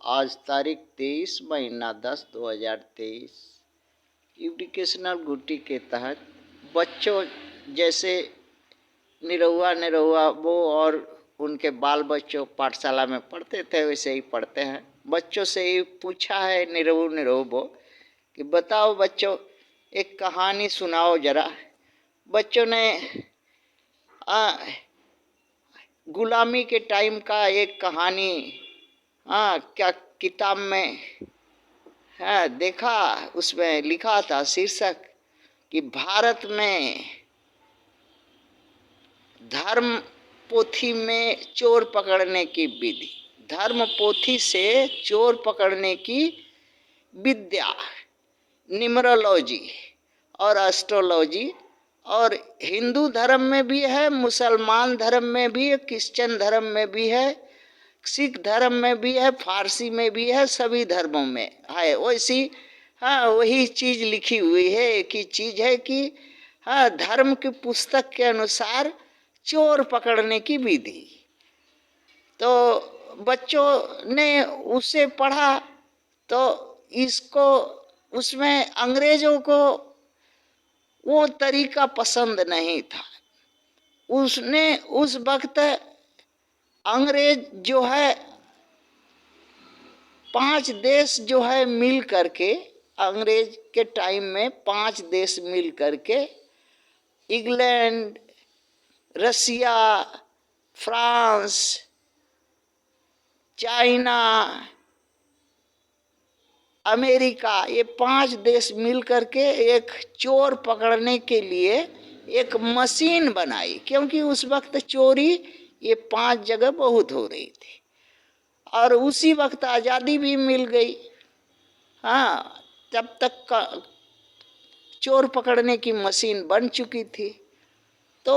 आज तारीख 23 महीना 10 2023। एजुकेशनल ड्यूटी के तहत बच्चों जैसे निरहुआ निरहुआ वो और उनके बाल बच्चों पाठशाला में पढ़ते थे वैसे ही पढ़ते हैं। बच्चों से ही पूछा है निरहु निरहु वो कि बताओ बच्चों एक कहानी सुनाओ जरा। बच्चों ने गुलामी के टाइम का एक कहानी क्या किताब में देखा, उसमें लिखा था शीर्षक कि भारत में धर्म पोथी में चोर पकड़ने की विधि, धर्म पोथी से चोर पकड़ने की विद्या, न्यूमरोलॉजी और एस्ट्रोलॉजी, और हिंदू धर्म में भी है, मुसलमान धर्म में भी है, क्रिश्चियन धर्म में भी है, सिख धर्म में भी है, फारसी में भी है, सभी धर्मों में है वैसी वही चीज लिखी हुई है। एक ही चीज है कि धर्म की पुस्तक के अनुसार चोर पकड़ने की विधि। तो बच्चों ने उसे पढ़ा तो इसको उसमें अंग्रेजों को वो तरीका पसंद नहीं था। उसने उस वक्त अंग्रेज जो है 5 देश जो है मिल करके, अंग्रेज के टाइम में 5 देश मिल करके इंग्लैंड, रसिया, फ्रांस, चाइना, अमेरिका, ये 5 देश मिल करके एक चोर पकड़ने के लिए एक मशीन बनाई। क्योंकि उस वक्त चोरी ये 5 जगह बहुत हो रही थी और उसी वक्त आज़ादी भी मिल गई। तब तक का चोर पकड़ने की मशीन बन चुकी थी। तो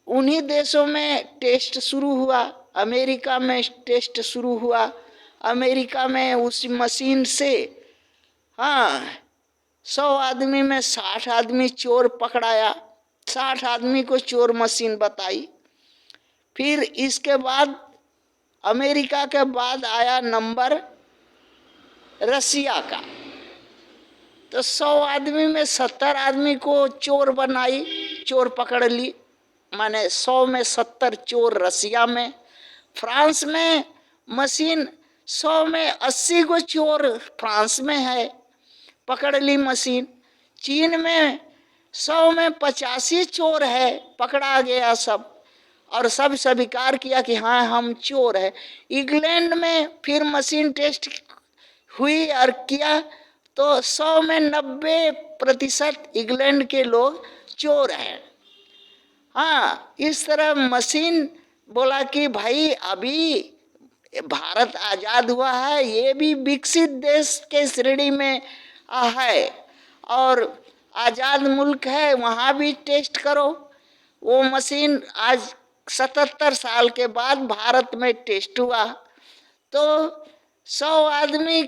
उन्हीं देशों में टेस्ट शुरू हुआ, अमेरिका में टेस्ट शुरू हुआ। अमेरिका में उस मशीन से 100 आदमी में 60 आदमी चोर पकड़ाया, 60 आदमी को चोर मशीन बताई। फिर इसके बाद अमेरिका के बाद आया नंबर रसिया का, तो 100 आदमी में 70 आदमी को चोर बनाई, चोर पकड़ ली, माने 100 में 70 चोर रसिया में। फ्रांस में मशीन 100 में 80 को चोर फ्रांस में है, पकड़ ली मशीन। चीन में 100 में 85 चोर है, पकड़ा गया सब, और सब स्वीकार किया कि हाँ हम चोर है। इंग्लैंड में फिर मशीन टेस्ट हुई और किया तो 100 में 90% इंग्लैंड के लोग चोर हैं। इस तरह मशीन बोला कि भाई अभी भारत आज़ाद हुआ है, ये भी विकसित देश के श्रेणी में है और आज़ाद मुल्क है, वहाँ भी टेस्ट करो। वो मशीन आज 77 साल के बाद भारत में टेस्ट हुआ तो 100 आदमी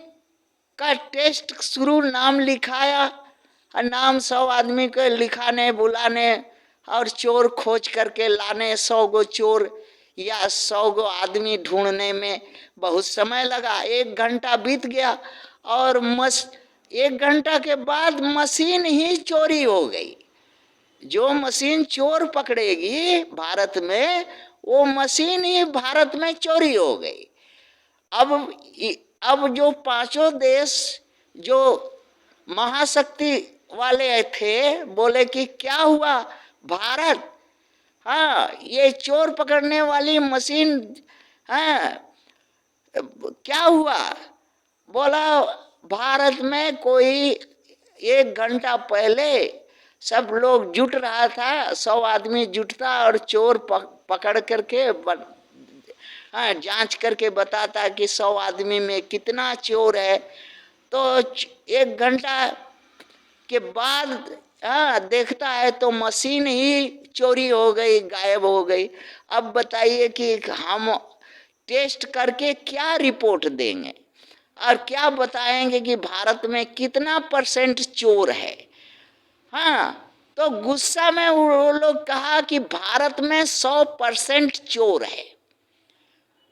का टेस्ट शुरू, नाम लिखाया, नाम 100 आदमी को लिखाने बुलाने और चोर खोज करके लाने, 100 गो चोर या 100 गो आदमी ढूंढने में बहुत समय लगा। 1 घंटा बीत गया और 1 घंटा के बाद मशीन ही चोरी हो गई। जो मशीन चोर पकड़ेगी भारत में, वो मशीन ही भारत में चोरी हो गई। अब जो 5 देश जो महाशक्ति वाले थे बोले कि क्या हुआ भारत, ये चोर पकड़ने वाली मशीन क्या हुआ? बोला भारत में कोई 1 घंटा पहले सब लोग जुट रहा था, 100 आदमी जुटता और चोर पकड़ करके जांच करके बताता कि 100 आदमी में कितना चोर है। तो 1 घंटा के बाद देखता है तो मशीन ही चोरी हो गई, गायब हो गई। अब बताइए कि हम टेस्ट करके क्या रिपोर्ट देंगे और क्या बताएंगे कि भारत में कितना % चोर है। तो गुस्सा में वो लोग कहा कि भारत में 100% चोर है।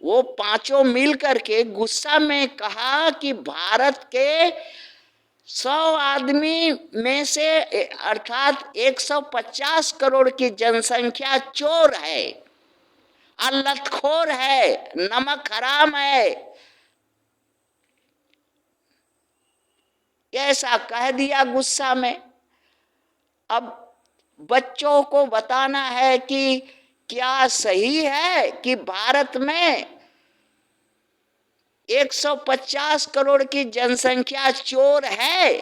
वो पांचों मिल करके गुस्सा में कहा कि भारत के 100 आदमी में से अर्थात 150 करोड़ की जनसंख्या चोर है, अल्लतखोर है, नमक हराम है, ऐसा कह दिया गुस्सा में। अब बच्चों को बताना है कि क्या सही है कि भारत में 150 करोड़ की जनसंख्या चोर है।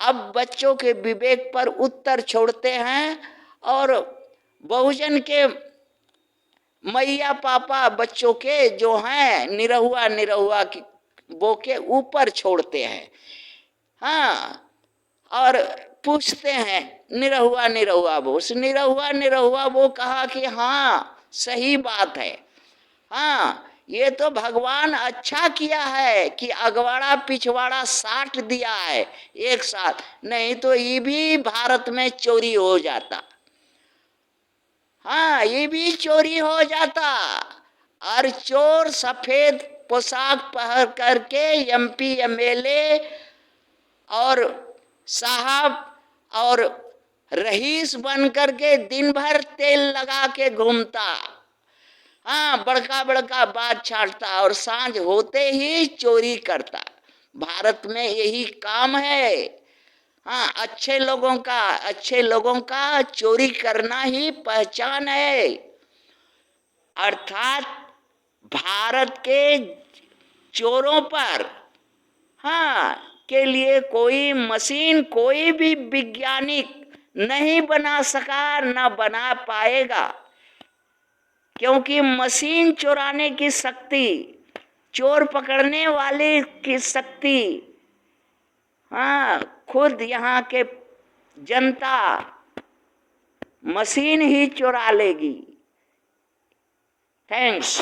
अब बच्चों के विवेक पर उत्तर छोड़ते हैं और बहुजन के मैया पापा बच्चों के जो हैं निरहुआ निरहुआ की वो के ऊपर छोड़ते हैं। हाँ, और पूछते हैं निरहुआ निरहुआ वो, उस निरहुआ निरहुआ वो कहा कि हाँ सही बात है, हाँ ये तो भगवान अच्छा किया है कि अगवाड़ा पिछवाड़ा साट दिया है एक साथ, नहीं तो ये भी भारत में चोरी हो जाता। हाँ, ये भी चोरी हो जाता। और चोर सफेद पोशाक पहन करके एमपी एमएलए और साहब और रईस बन करके दिन भर तेल लगा के घूमता, हाँ बड़का बड़का बात छाटता और सांझ होते ही चोरी करता। भारत में यही काम है। हाँ, अच्छे लोगों का चोरी करना ही पहचान है। अर्थात भारत के चोरों पर हाँ के लिए कोई मशीन, कोई भी वैज्ञानिक नहीं बना सका, न बना पाएगा, क्योंकि मशीन चुराने की शक्ति, चोर पकड़ने वाले की शक्ति, हाँ खुद यहाँ के जनता मशीन ही चुरा लेगी। थैंक्स।